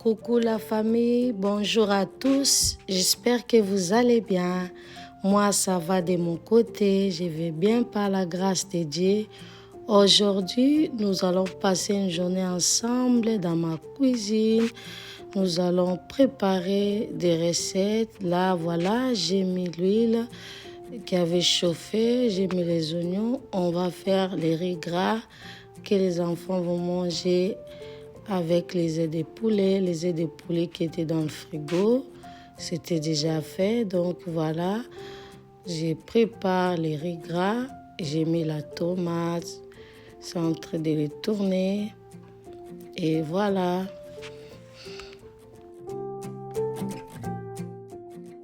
Coucou la famille, bonjour à tous, j'espère que vous allez bien. Moi ça va de mon côté, je vais bien par la grâce de Dieu. Aujourd'hui, nous allons passer une journée ensemble dans ma cuisine. Nous allons préparer des recettes. Là, voilà, j'ai mis l'huile qui avait chauffé, j'ai mis les oignons. On va faire les riz gras que les enfants vont manger avec les œufs de poulet. Les œufs de poulet qui étaient dans le frigo, c'était déjà fait. Donc voilà, je prépare les riz gras. J'ai mis la tomate, c'est en train de les tourner. Et voilà.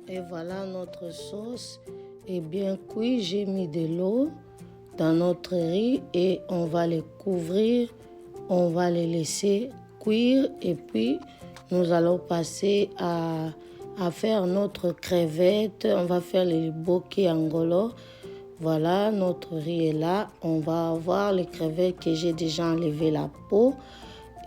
Et voilà, notre sauce est bien cuite. J'ai mis de l'eau dans notre riz et on va les couvrir. On va les laisser cuire et puis nous allons passer à faire notre crevette. On va faire les bokeh angolo. Voilà, notre riz est là. On va avoir les crevettes que j'ai déjà enlevé la peau.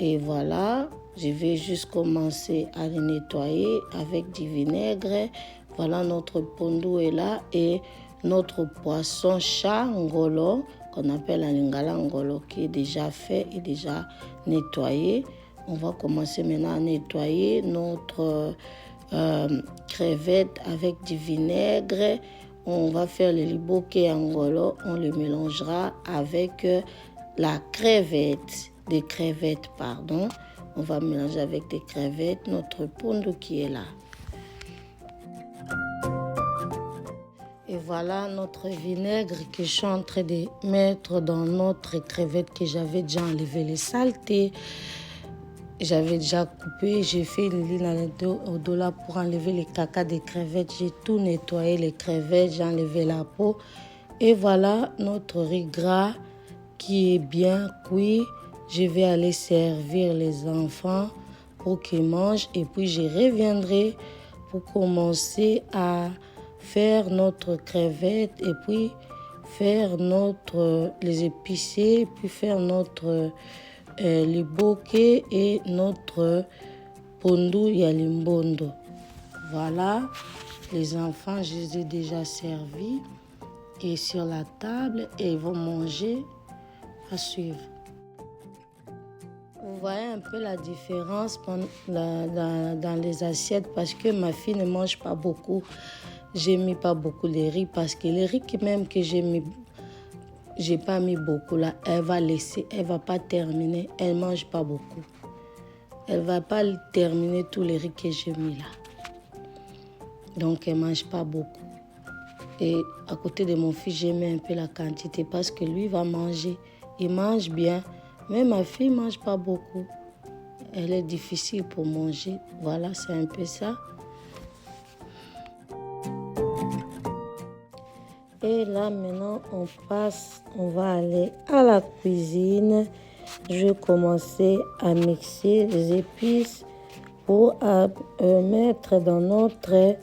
Et voilà, je vais juste commencer à les nettoyer avec du vinaigre. Voilà, notre pondu est là et notre poisson chat angolo, qu'on appelle un lingala angolo, qui est déjà fait et déjà nettoyé. On va commencer maintenant à nettoyer notre crevette avec du vinaigre. On va faire le bokeh angolo, on le mélangera avec la crevette, des crevettes, pardon. On va mélanger avec des crevettes notre pondu qui est là. Et voilà notre vinaigre que je suis en train de mettre dans notre crevette que j'avais déjà enlevé les saletés. J'avais déjà coupé, j'ai fait une ligne au-delà pour enlever les caca des crevettes. J'ai tout nettoyé les crevettes, j'ai enlevé la peau. Et voilà notre riz gras qui est bien cuit. Je vais aller servir les enfants pour qu'ils mangent. Et puis je reviendrai pour commencer à faire notre crevette et puis faire les épicés, puis faire notre les bokeh et notre pondu yalimbondo. Voilà, les enfants, je les ai déjà servis et sur la table et ils vont manger à suivre. Vous voyez un peu la différence dans les assiettes parce que ma fille ne mange pas beaucoup. J'ai mis pas beaucoup de riz parce que les riz même que j'ai pas mis beaucoup là, elle va laisser, elle va pas terminer, elle mange pas beaucoup. Elle va pas terminer tous les riz que j'ai mis là. Donc elle mange pas beaucoup. Et à côté de mon fils, j'ai mis un peu la quantité parce que lui va manger. Il mange bien, mais ma fille mange pas beaucoup. Elle est difficile pour manger. Voilà, c'est un peu ça. Et là, maintenant, on va aller à la cuisine. Je vais commencer à mixer les épices pour mettre dans notre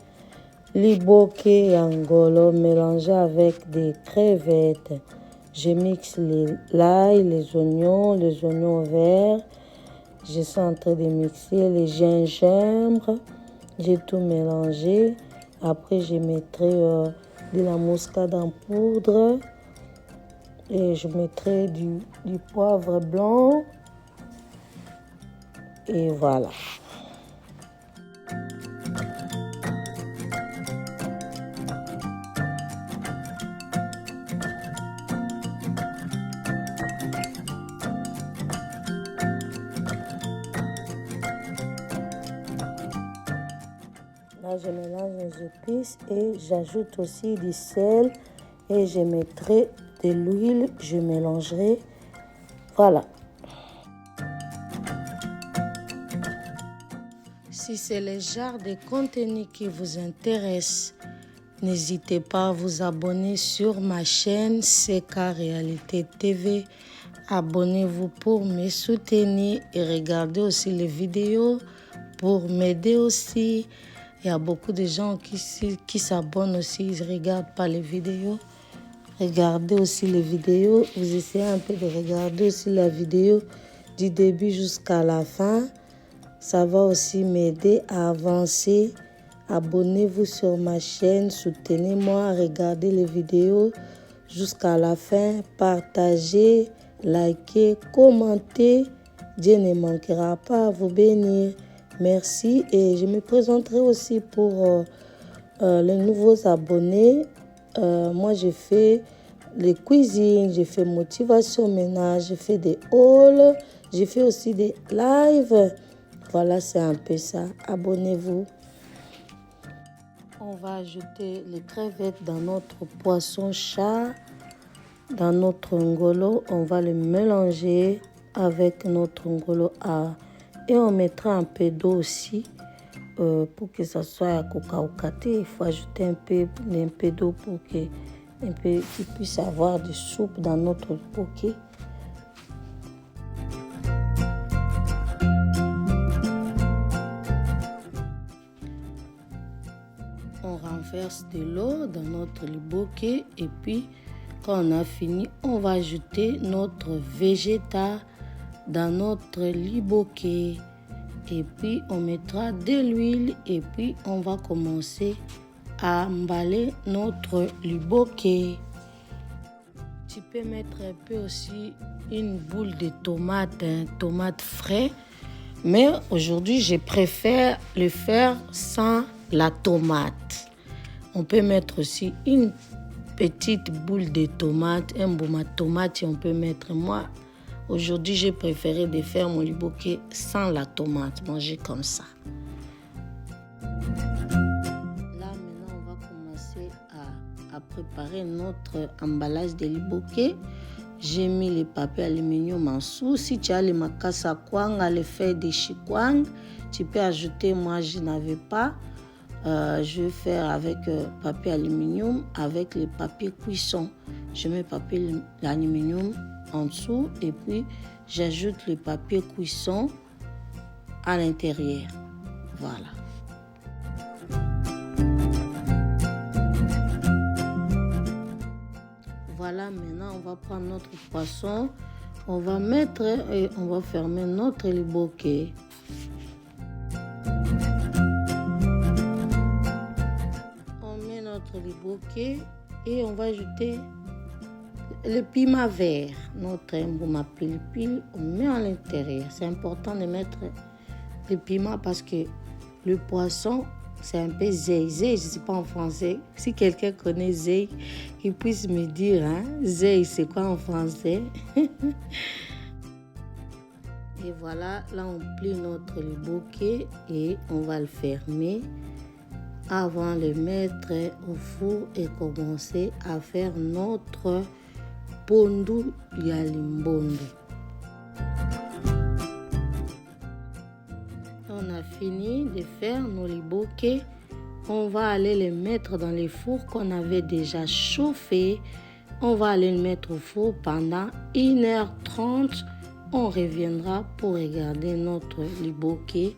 bokeh angolo mélangé avec des crevettes. Je mixe l'ail, les oignons verts. Je suis en train de mixer les gingembre. J'ai tout mélangé. Après, je mettrai de la muscade en poudre et je mettrai du poivre blanc et voilà. Là, je mélange les épices et j'ajoute aussi du sel et je mettrai de l'huile, je mélangerai. Voilà. Si c'est le genre de contenu qui vous intéresse, n'hésitez pas à vous abonner sur ma chaîne CK Réalité TV. Abonnez-vous pour me soutenir et regardez aussi les vidéos pour m'aider aussi. Il y a beaucoup de gens qui s'abonnent aussi, ils ne regardent pas les vidéos. Regardez aussi les vidéos. Vous essayez un peu de regarder aussi la vidéo du début jusqu'à la fin. Ça va aussi m'aider à avancer. Abonnez-vous sur ma chaîne, soutenez-moi, regardez les vidéos jusqu'à la fin, partagez, likez, commentez. Dieu ne manquera pas à vous bénir. Merci et je me présenterai aussi pour les nouveaux abonnés. Moi, j'ai fait les cuisines, j'ai fait motivation ménage, j'ai fait des hauls, j'ai fait aussi des lives. Voilà, c'est un peu ça. Abonnez-vous. On va ajouter les crevettes dans notre poisson chat, dans notre ngolo. On va le mélanger avec notre ngolo et on mettra un peu d'eau aussi pour que ça soit cocaocaté. Il faut ajouter un peu d'eau pour qu'il puisse avoir de soupe dans notre poké. On renverse de l'eau dans notre liboké et puis quand on a fini, on va ajouter notre végéta dans notre liboké et puis on mettra de l'huile et puis on va commencer à emballer notre liboké. Tu peux mettre un peu aussi une boule de tomate frais, mais aujourd'hui je préfère le faire sans la tomate. On peut mettre aussi une petite boule de tomate, un boma tomate, on peut mettre. Moi, aujourd'hui, j'ai préféré de faire mon liboké sans la tomate, manger comme ça. Là, maintenant, on va commencer à préparer notre emballage de liboké. J'ai mis les papiers aluminium en dessous. Si tu as les makasa kwang, les feuilles de chikwang, tu peux ajouter. Moi, je n'avais pas. Je vais faire avec papier aluminium avec les papiers cuisson. Je mets papier aluminium en dessous et puis j'ajoute le papier cuisson à l'intérieur. Voilà. Voilà, maintenant on va prendre notre poisson, on va mettre et on va fermer notre liboké. Notre liboké et on va ajouter le piment vert, notre mbouma pile, on met à l'intérieur. C'est important de mettre le piment parce que le poisson, c'est un peu zey. Zey, je ne sais pas en français. Si quelqu'un connaît zey, il puisse me dire, hein, zey, c'est quoi en français? Et voilà, là on plie notre liboké et on va le fermer avant de le mettre au four et commencer à faire notre pondu ya limbondo. On a fini de faire nos liboké. On va aller les mettre dans les fours qu'on avait déjà chauffés. On va aller le mettre au four pendant 1h30. On reviendra pour regarder notre liboké.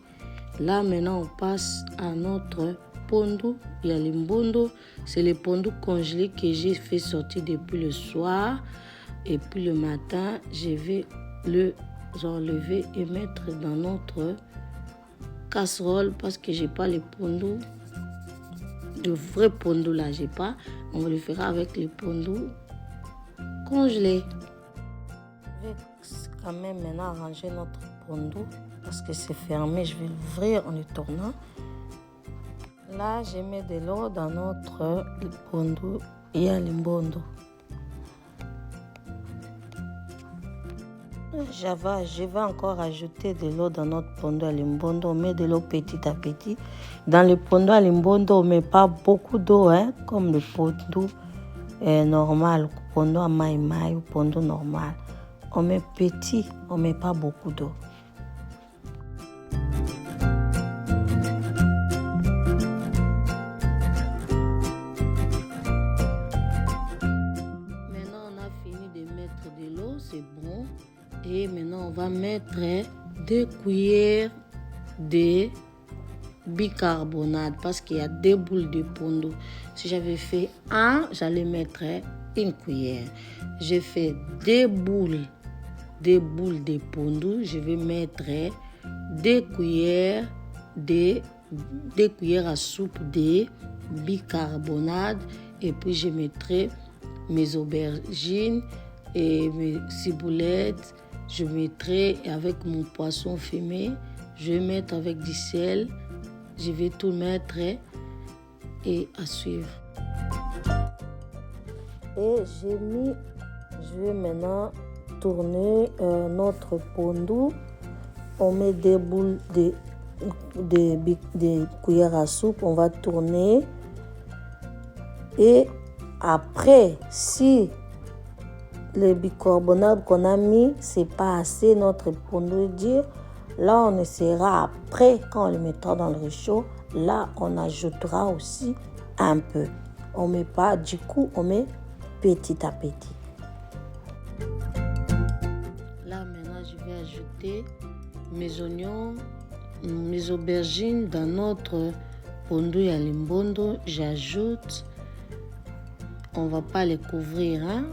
Là maintenant on passe à notre pondu ya limbondo. C'est le pondu congelé que j'ai fait sortir depuis le soir et puis le matin je vais le enlever et mettre dans notre casserole parce que j'ai pas le pondu, le vrai pondu là j'ai pas. On le fera avec le pondu congelé. Je vais quand même maintenant arranger notre pondu parce que c'est fermé. Je vais l'ouvrir en le tournant. Là, je mets de l'eau dans notre pondu ya limbondo. Je vais encore ajouter de l'eau dans notre pondu ya limbondo. On met de l'eau petit à petit. Dans le pondu ya limbondo, on ne met pas beaucoup d'eau, hein, comme le pondu normal, le pondu à maï ou pondu normal. On met petit, on ne met pas beaucoup d'eau. C'est bon. Et maintenant, on va mettre 2 cuillères de bicarbonate parce qu'il y a 2 boules de pondu. Si j'avais fait 1, j'allais mettre 1 cuillère. J'ai fait 2 boules de pondu. Je vais mettre 2 cuillères à soupe de bicarbonate et puis je mettrai mes aubergines et mes ciboulettes. Je mettrai avec mon poisson fumé, je vais mettre avec du sel, je vais tout mettre et à suivre. Et je vais maintenant tourner notre pondu. On met des boules de cuillères à soupe, on va tourner. Et après, si le bicarbonate qu'on a mis, c'est pas assez, notre pondu dire, là on essaiera après, quand on le mettra dans le réchaud, là on ajoutera aussi un peu. On met pas, du coup on met petit à petit. Là maintenant je vais ajouter mes oignons, mes aubergines dans notre pondu ya limbondo. J'ajoute, on va pas les couvrir, hein?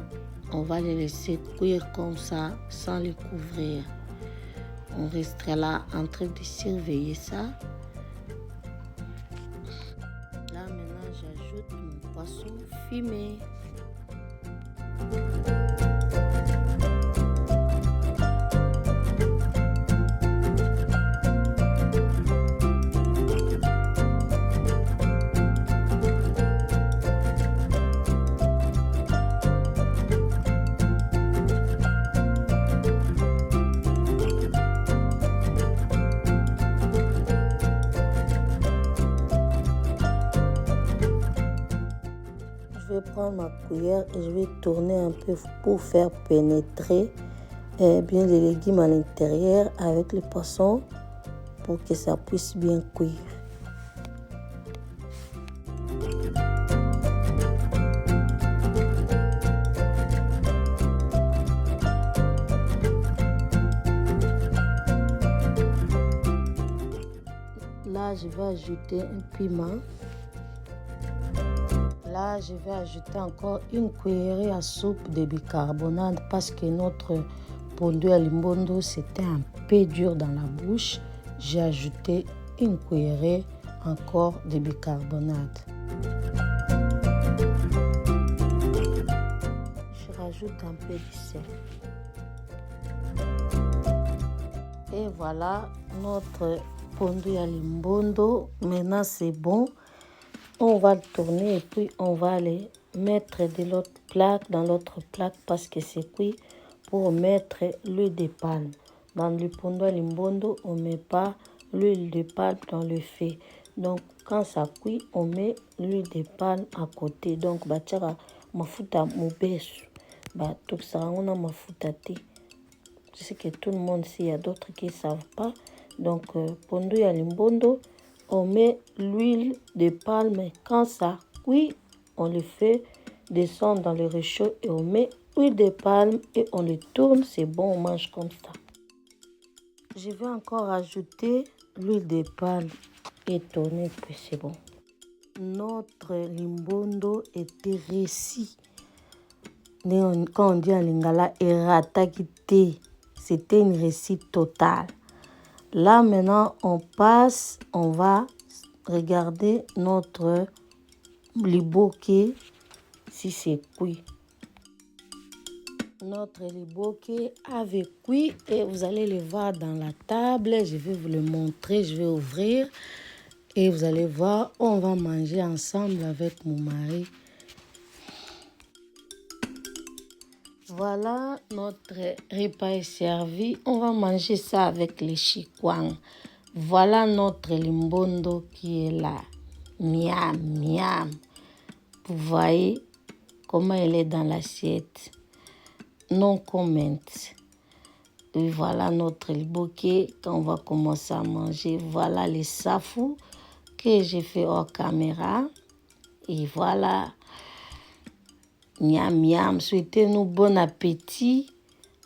On va les laisser cuire comme ça, sans les couvrir. On restera là en train de surveiller ça. Là maintenant j'ajoute mon poisson fumé. Je vais prendre ma cuillère et je vais tourner un peu pour faire pénétrer bien les légumes à l'intérieur avec le poisson pour que ça puisse bien cuire. Là, je vais ajouter un piment. Là, je vais ajouter encore une cuillerée à soupe de bicarbonate parce que notre pondu à limbondo, c'était un peu dur dans la bouche. J'ai ajouté une cuillerée encore de bicarbonate. Je rajoute un peu de sel. Et voilà notre pondu à limbondo. Maintenant, c'est bon. On va le tourner et puis on va les mettre dans l'autre plaque parce que c'est cuit pour mettre l'huile de palme. Dans le pondu à limbondo, on ne met pas l'huile de palme dans le feu. Donc, quand ça cuit, on met l'huile de palme à côté. Donc, bachara mafuta mobesu. Tout ça, on a mafuta te. Je sais que tout le monde sait, il y a d'autres qui ne savent pas. Donc, pondu à limbondo, on met l'huile de palme. Quand ça cuit, on le fait descendre dans le réchaud et on met l'huile de palme et on le tourne. C'est bon, on mange comme ça. Je vais encore ajouter l'huile de palme et tourner, puis c'est bon. Notre limbondo était réussi. Quand on dit en lingala, eratakite, c'était une réussite totale. Là, maintenant, on va regarder notre liboké si c'est cuit. Notre liboké avait cuit et vous allez le voir dans la table. Je vais vous le montrer, je vais ouvrir et vous allez voir, on va manger ensemble avec mon mari. Voilà, notre repas est servi. On va manger ça avec les chikwang. Voilà notre limbondo qui est là. Miam, miam. Vous voyez comment elle est dans l'assiette. Non comment. Et voilà notre liboké. Quand on va commencer à manger, voilà les safou que j'ai fait hors caméra. Et voilà. Miam, miam. Souhaitez-nous bon appétit.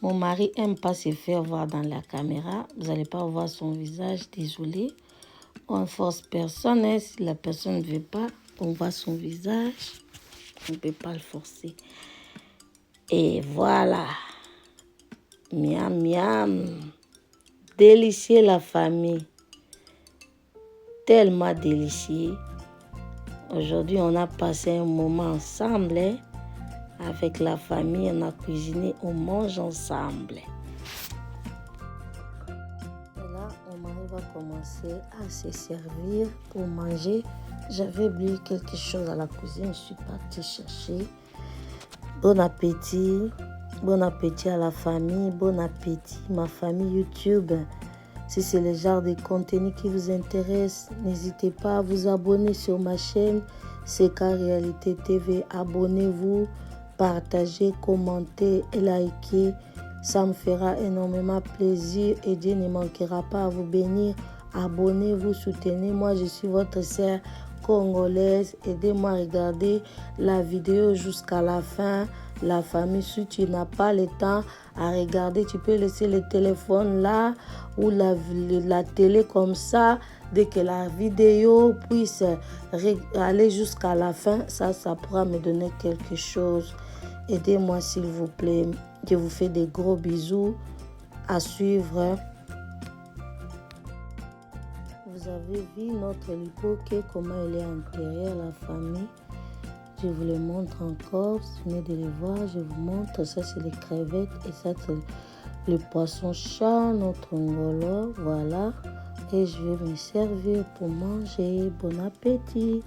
Mon mari n'aime pas se faire voir dans la caméra. Vous n'allez pas voir son visage, désolé. On ne force personne. Hein. Si la personne ne veut pas, on voit son visage. On ne peut pas le forcer. Et voilà. Miam, miam. délicieux la famille. Tellement délicieux. Aujourd'hui, on a passé un moment ensemble. Avec la famille, on a cuisiné, on mange ensemble. Et là, mon mari va commencer à se servir pour manger. J'avais oublié quelque chose à la cuisine, je suis partie chercher. Bon appétit. Bon appétit à la famille, bon appétit ma famille YouTube. Si c'est le genre de contenu qui vous intéresse, n'hésitez pas à vous abonner sur ma chaîne CK Réalité TV. Abonnez-vous, partagez, commentez et likez. Ça me fera énormément plaisir et Dieu ne manquera pas à vous bénir. Abonnez-vous, soutenez-moi, je suis votre sœur congolaise. Aidez-moi à regarder la vidéo jusqu'à la fin. La famille, si tu n'as pas le temps à regarder, tu peux laisser le téléphone là ou la télé comme ça. Dès que la vidéo puisse aller jusqu'à la fin, ça pourra me donner quelque chose. Aidez-moi s'il vous plaît. Je vous fais des gros bisous à suivre. Vous avez vu notre lipoke, comment il est enterré à la famille. Je vous le montre encore, vous venez de le voir, je vous montre, ça c'est les crevettes et ça c'est le poisson-chat, notre ngolo, voilà. Et je vais me servir pour manger, bon appétit.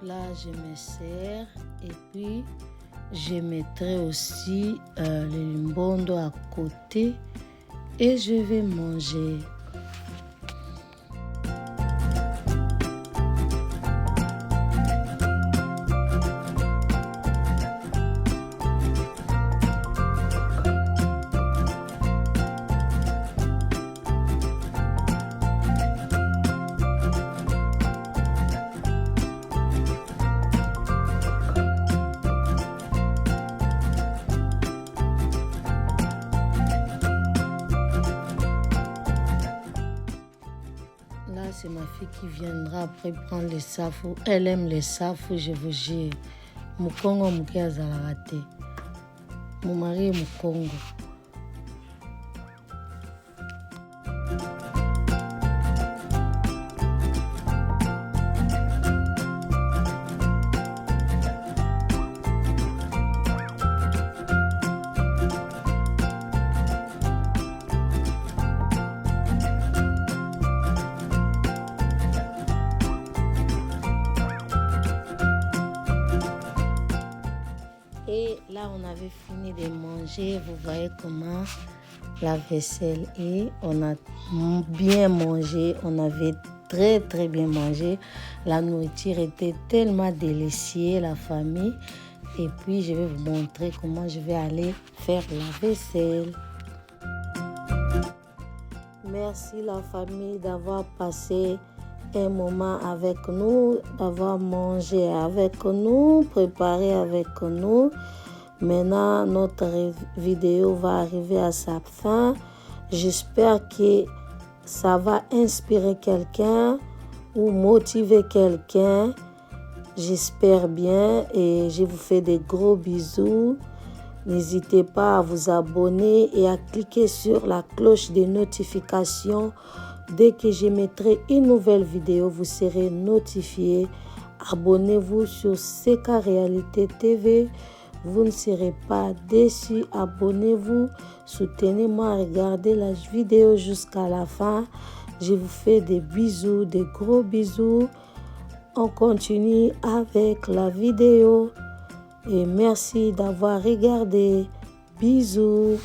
Là je me sers et puis je mettrai aussi le limbondo à côté. Et je vais manger. Là, c'est ma fille qui viendra après prendre les safou. Elle aime les safou, je vous jure. Mukongo muke azalaka te. Mon mari est Mukongo. Et là, on avait fini de manger. Vous voyez comment la vaisselle est. On a bien mangé. On avait très, très bien mangé. La nourriture était tellement délicieuse, la famille. Et puis, je vais vous montrer comment je vais aller faire la vaisselle. Merci la famille d'avoir passé un moment avec nous, d'avoir mangé avec nous, préparé avec nous. Maintenant, notre vidéo va arriver à sa fin. J'espère que ça va inspirer quelqu'un ou motiver quelqu'un. J'espère bien et je vous fais des gros bisous. N'hésitez pas à vous abonner et à cliquer sur la cloche de notification. Dès que je mettrai une nouvelle vidéo, vous serez notifié. Abonnez-vous sur CK Réalité TV. Vous ne serez pas déçus. Abonnez-vous. Soutenez-moi à regarder la vidéo jusqu'à la fin. Je vous fais des bisous, des gros bisous. On continue avec la vidéo. Et merci d'avoir regardé. Bisous.